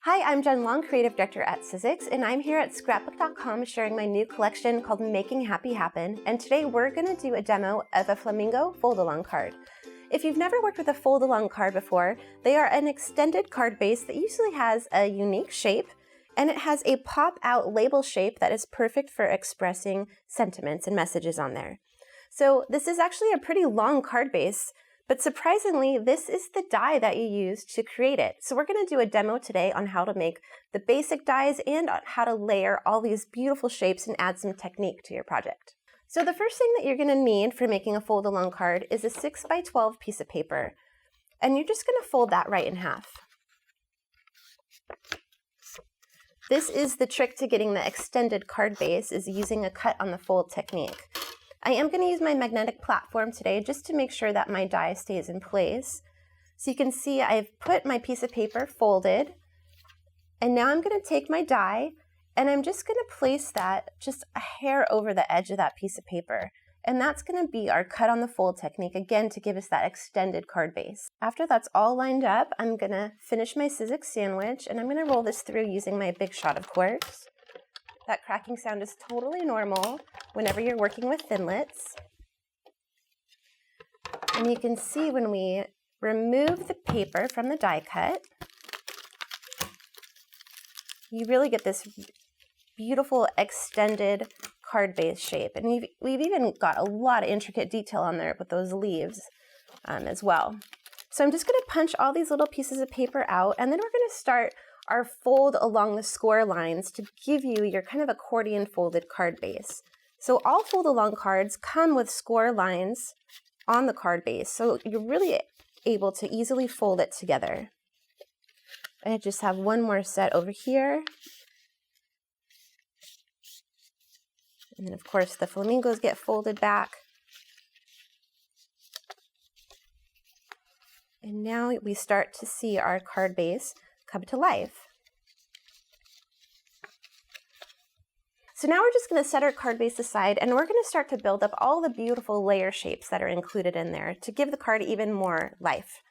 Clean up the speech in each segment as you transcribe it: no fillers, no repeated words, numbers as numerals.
Hi, I'm Jen Long, Creative Director at Sizzix, and I'm here at Scrapbook.com sharing my new collection called Making Happy Happen, and today we're going to do a demo of a Flamingo Fold-A-Long Card. If you've never worked with a fold-along card before, they are an extended card base that usually has a unique shape, and it has a pop-out label shape that is perfect for expressing sentiments and messages on there. So this is actually a pretty long card base, but surprisingly, this is the die that you use to create it. So we're going to do a demo today on how to make the basic dies and on how to layer all these beautiful shapes and add some technique to your project. So the first thing that you're going to need for making a fold-along card is a 6x12 piece of paper. And you're just going to fold that right in half. This is the trick to getting the extended card base, is using a cut on the fold technique. I am going to use my magnetic platform today just to make sure that my die stays in place. So you can see I've put my piece of paper folded, and now I'm going to take my die and I'm just going to place that just a hair over the edge of that piece of paper. And that's going to be our cut on the fold technique, again, to give us that extended card base. After that's all lined up, I'm going to finish my Sizzix sandwich, and I'm going to roll this through using my big shot of quartz. That cracking sound is totally normal whenever you're working with Thinlits. And you can see when we remove the paper from the die cut, you really get this beautiful extended card base shape. And we've even got a lot of intricate detail on there with those leaves as well. So I'm just going to punch all these little pieces of paper out, and then we're going to start our fold along the score lines to give you your kind of accordion folded card base. So all fold along cards come with score lines on the card base, so you're really able to easily fold it together. I just have one more set over here. And then of course the flamingos get folded back. And now we start to see our card base come to life. So now we're just going to set our card base aside, and we're going to start to build up all the beautiful layer shapes that are included in there to give the card even more life.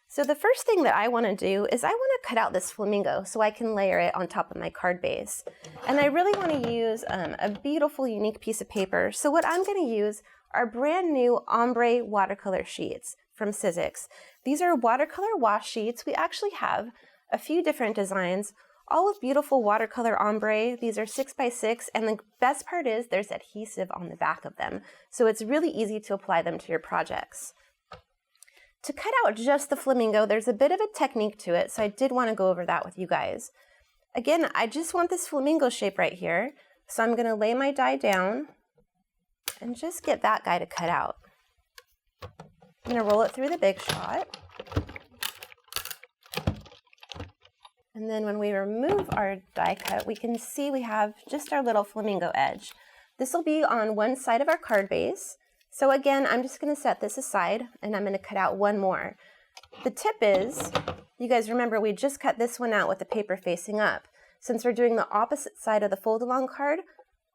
So the first thing that I want to do is I want to cut out this flamingo so I can layer it on top of my card base. And I really want to use a beautiful, unique piece of paper. So what I'm going to use are brand new ombre watercolor sheets from Sizzix. These are watercolor wash sheets. We actually have a few different designs, all with beautiful watercolor ombre. These are 6x6, and the best part is there's adhesive on the back of them, so it's really easy to apply them to your projects. To cut out just the flamingo, there's a bit of a technique to it, so I did want to go over that with you guys. Again, I just want this flamingo shape right here, so I'm going to lay my die down and just get that guy to cut out. I'm going to roll it through the big shot. And then when we remove our die cut, we can see we have just our little flamingo edge. This will be on one side of our card base. So again, I'm just going to set this aside, and I'm going to cut out one more. The tip is, you guys remember we just cut this one out with the paper facing up. Since we're doing the opposite side of the fold-along card,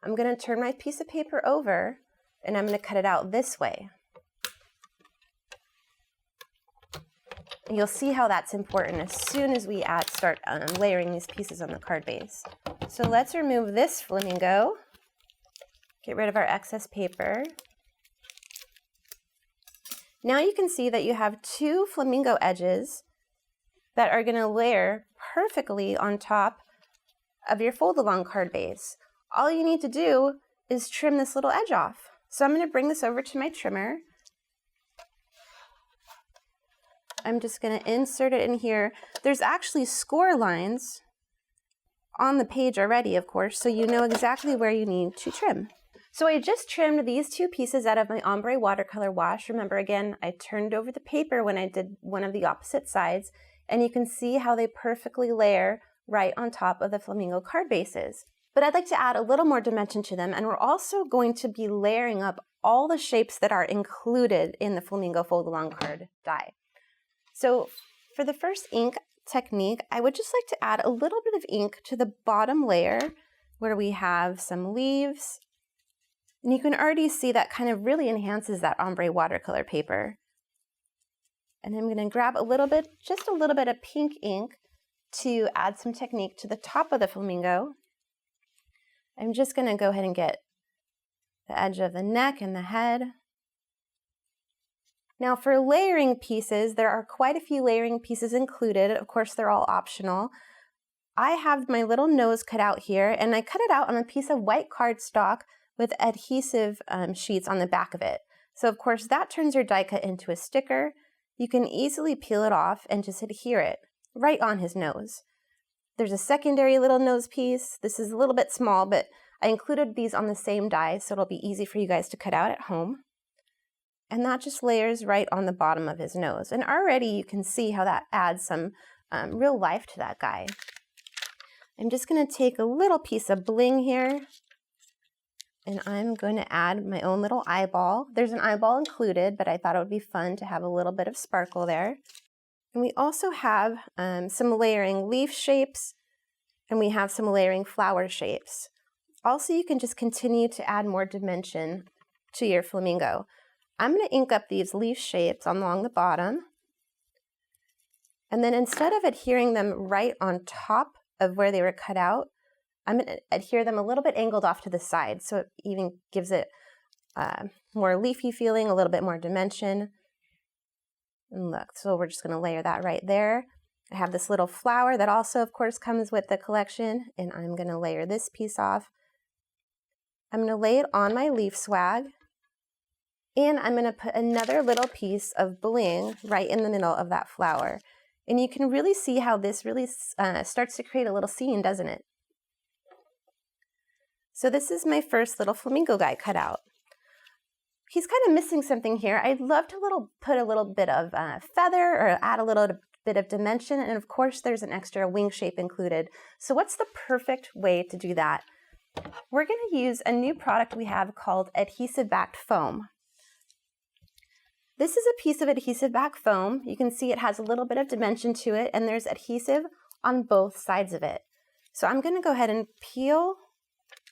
I'm going to turn my piece of paper over, and I'm going to cut it out this way. And you'll see how that's important as soon as we start layering these pieces on the card base. So let's remove this flamingo, get rid of our excess paper. Now you can see that you have two flamingo edges that are going to layer perfectly on top of your fold-along card base. All you need to do is trim this little edge off. So I'm going to bring this over to my trimmer. I'm just going to insert it in here. There's actually score lines on the page already, of course, so you know exactly where you need to trim. So I just trimmed these two pieces out of my ombre watercolor wash. Remember, again, I turned over the paper when I did one of the opposite sides, and you can see how they perfectly layer right on top of the flamingo card bases. But I'd like to add a little more dimension to them, and we're also going to be layering up all the shapes that are included in the Flamingo Fold-Along Card die. So for the first ink technique, I would just like to add a little bit of ink to the bottom layer where we have some leaves. And you can already see that kind of really enhances that ombre watercolor paper. And I'm going to grab a little bit, just a little bit of pink ink to add some technique to the top of the flamingo, I'm just going to go ahead and get the edge of the neck and the head. Now for layering pieces, there are quite a few layering pieces included. Of course, they're all optional. I have my little nose cut out here, and I cut it out on a piece of white cardstock with adhesive sheets on the back of it. So of course that turns your die cut into a sticker. You can easily peel it off and just adhere it right on his nose. There's a secondary little nose piece. This is a little bit small, but I included these on the same die, so it'll be easy for you guys to cut out at home. And that just layers right on the bottom of his nose. And already you can see how that adds some real life to that guy. I'm just going to take a little piece of bling here, and I'm going to add my own little eyeball. There's an eyeball included, but I thought it would be fun to have a little bit of sparkle there. And we also have some layering leaf shapes, and we have some layering flower shapes. Also, you can just continue to add more dimension to your flamingo. I'm going to ink up these leaf shapes along the bottom. And then instead of adhering them right on top of where they were cut out, I'm going to adhere them a little bit angled off to the side, so it even gives it more leafy feeling, a little bit more dimension. And look, so we're just going to layer that right there. I have this little flower that also, of course, comes with the collection, and I'm going to layer this piece off. I'm going to lay it on my leaf swag, and I'm going to put another little piece of bling right in the middle of that flower. And you can really see how this really starts to create a little scene, doesn't it? So this is my first little flamingo guy cut out. He's kind of missing something here. I'd love to put a little bit of feather or add a little bit of dimension. And of course, there's an extra wing shape included. So what's the perfect way to do that? We're going to use a new product we have called adhesive backed foam. This is a piece of adhesive back foam. You can see it has a little bit of dimension to it, and there's adhesive on both sides of it. So I'm going to go ahead and peel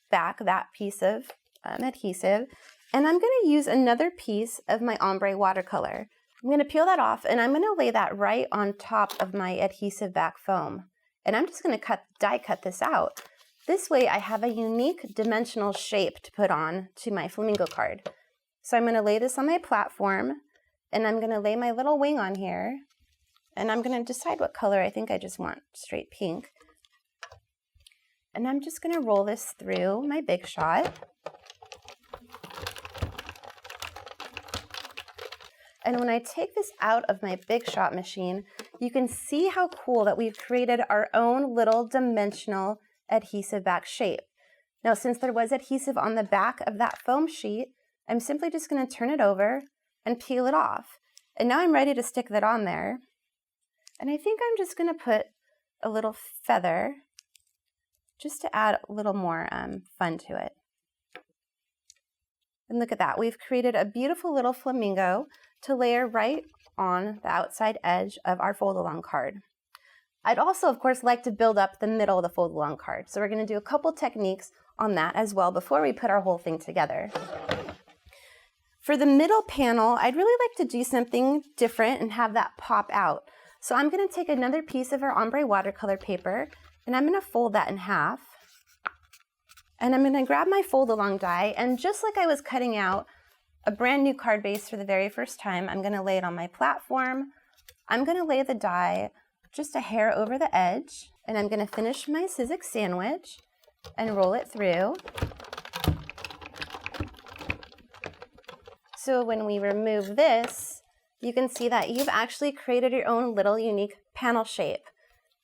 back that piece of adhesive, and I'm going to use another piece of my ombre watercolor. I'm going to peel that off, and I'm going to lay that right on top of my adhesive back foam. And I'm just going to die cut this out. This way I have a unique dimensional shape to put on to my flamingo card. So I'm going to lay this on my platform, and I'm going to lay my little wing on here, and I'm going to decide what color. I think I just want straight pink. And I'm just going to roll this through my Big Shot. And when I take this out of my Big Shot machine, you can see how cool that we've created our own little dimensional adhesive back shape. Now, since there was adhesive on the back of that foam sheet, I'm simply just going to turn it over and peel it off. And now I'm ready to stick that on there. And I think I'm just going to put a little feather just to add a little more fun to it. And look at that. We've created a beautiful little flamingo to layer right on the outside edge of our fold-along card. I'd also, of course, like to build up the middle of the fold-along card. So we're going to do a couple techniques on that as well before we put our whole thing together. For the middle panel, I'd really like to do something different and have that pop out. So I'm going to take another piece of our ombre watercolor paper, and I'm going to fold that in half. And I'm going to grab my fold-along die, and just like I was cutting out a brand new card base for the very first time, I'm going to lay it on my platform. I'm going to lay the die just a hair over the edge, and I'm going to finish my Sizzix sandwich and roll it through. So when we remove this, you can see that you've actually created your own little unique panel shape.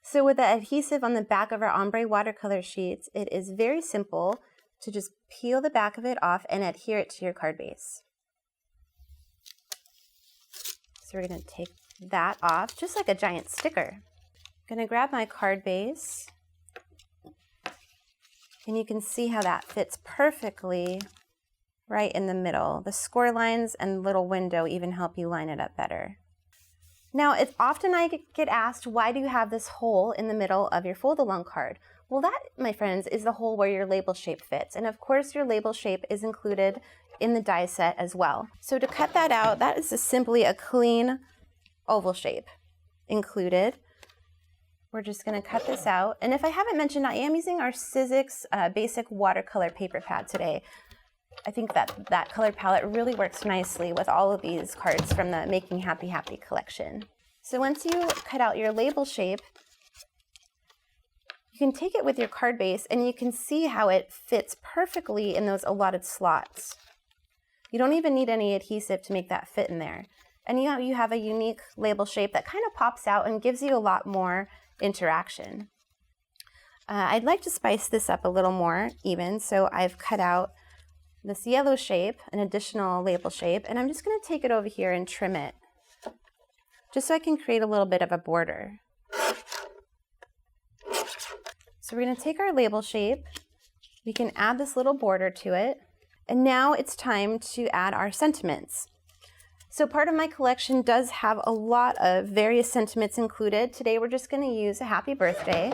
So with the adhesive on the back of our ombre watercolor sheets, it is very simple to just peel the back of it off and adhere it to your card base. So we're going to take that off just like a giant sticker. I'm going to grab my card base, and you can see how that fits perfectly right in the middle. The score lines and little window even help you line it up better. Now, it's often I get asked, why do you have this hole in the middle of your fold-along card? Well, that, my friends, is the hole where your label shape fits. And of course, your label shape is included in the die set as well. So to cut that out, that is just simply a clean oval shape included. We're just going to cut this out. And if I haven't mentioned, I am using our Sizzix basic watercolor paper pad today. I think that color palette really works nicely with all of these cards from the Making Happy Happy collection. So once you cut out your label shape, you can take it with your card base and you can see how it fits perfectly in those allotted slots. You don't even need any adhesive to make that fit in there. And you have a unique label shape that kind of pops out and gives you a lot more interaction. I'd like to spice this up a little more even, so I've cut out this yellow shape, an additional label shape, and I'm just going to take it over here and trim it, just so I can create a little bit of a border. So we're going to take our label shape, we can add this little border to it, and now it's time to add our sentiments. So part of my collection does have a lot of various sentiments included. Today we're just going to use a happy birthday.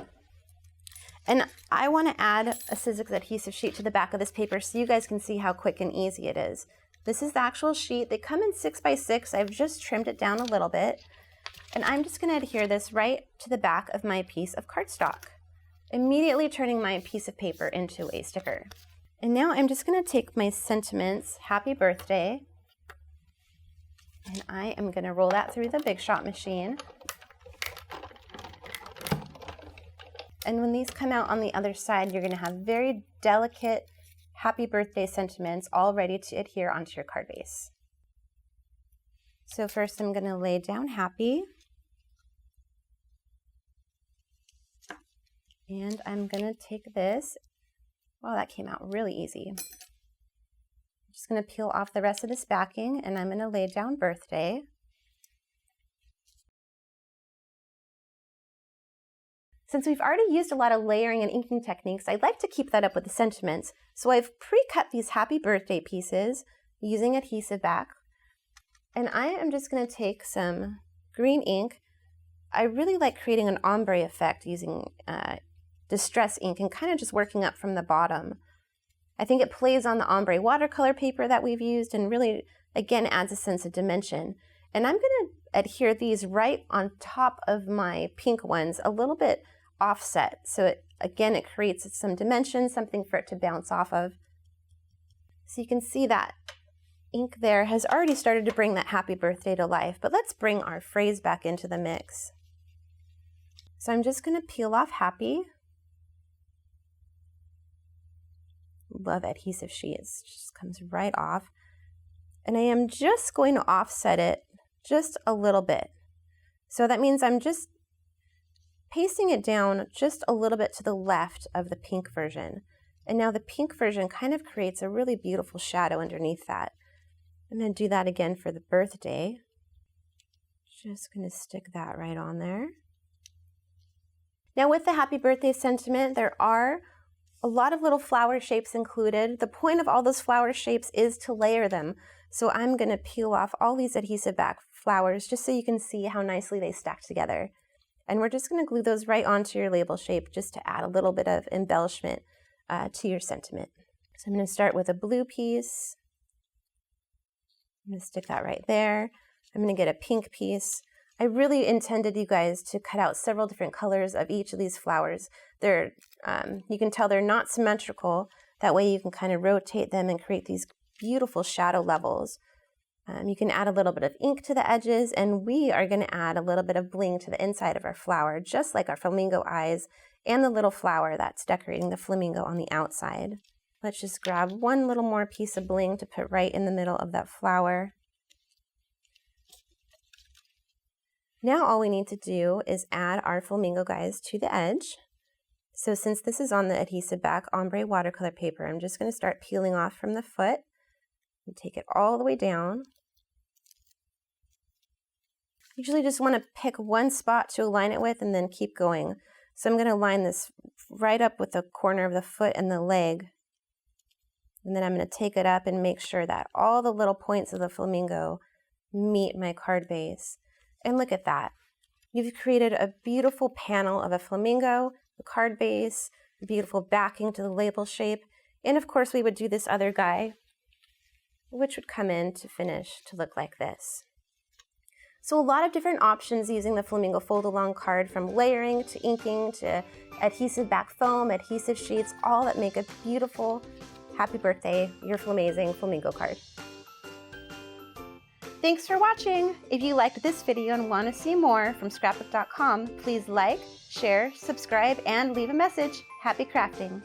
And I want to add a Sizzix adhesive sheet to the back of this paper so you guys can see how quick and easy it is. This is the actual sheet. They come in 6x6. I've just trimmed it down a little bit. And I'm just going to adhere this right to the back of my piece of cardstock, immediately turning my piece of paper into a sticker. And now I'm just going to take my sentiments, happy birthday, and I am going to roll that through the Big Shot machine. And when these come out on the other side, you're going to have very delicate happy birthday sentiments all ready to adhere onto your card base. So first I'm going to lay down happy. And I'm going to take this. Wow, that came out really easy. Just going to peel off the rest of this backing, and I'm going to lay down birthday. Since we've already used a lot of layering and inking techniques, I'd like to keep that up with the sentiments. So I've pre-cut these happy birthday pieces using adhesive back. And I am just going to take some green ink. I really like creating an ombre effect using distress ink and kind of just working up from the bottom. I think it plays on the ombre watercolor paper that we've used and really, again, adds a sense of dimension. And I'm going to adhere these right on top of my pink ones, a little bit offset. So it creates some dimension, something for it to bounce off of. So you can see that ink there has already started to bring that happy birthday to life, but let's bring our phrase back into the mix. So I'm just going to peel off happy. Love adhesive sheets, it just comes right off. And I am just going to offset it just a little bit. So that means I'm just pasting it down just a little bit to the left of the pink version. And now the pink version kind of creates a really beautiful shadow underneath that. I'm going to do that again for the birthday. Just going to stick that right on there. Now with the happy birthday sentiment, there are a lot of little flower shapes included. The point of all those flower shapes is to layer them. So I'm going to peel off all these adhesive back flowers just so you can see how nicely they stack together. And we're just going to glue those right onto your label shape just to add a little bit of embellishment to your sentiment. So I'm going to start with a blue piece. I'm going to stick that right there. I'm going to get a pink piece. I really intended you guys to cut out several different colors of each of these flowers. You can tell they're not symmetrical. That way you can kind of rotate them and create these beautiful shadow levels. You can add a little bit of ink to the edges, and we are going to add a little bit of bling to the inside of our flower, just like our flamingo eyes and the little flower that's decorating the flamingo on the outside. Let's just grab one little more piece of bling to put right in the middle of that flower. Now all we need to do is add our flamingo guys to the edge. So since this is on the adhesive back ombre watercolor paper, I'm just going to start peeling off from the foot and take it all the way down. Usually just want to pick one spot to align it with and then keep going. So I'm going to line this right up with the corner of the foot and the leg. And then I'm going to take it up and make sure that all the little points of the flamingo meet my card base. And look at that. You've created a beautiful panel of a flamingo, the card base, the beautiful backing to the label shape. And of course we would do this other guy, which would come in to finish to look like this. So a lot of different options using the Flamingo Fold-A-Long Card, from layering to inking to adhesive back foam, adhesive sheets, all that make a beautiful happy birthday, your Flamazing Flamingo card. Thanks for watching! If you liked this video and want to see more from Scrapbook.com, please like, share, subscribe, and leave a message. Happy crafting!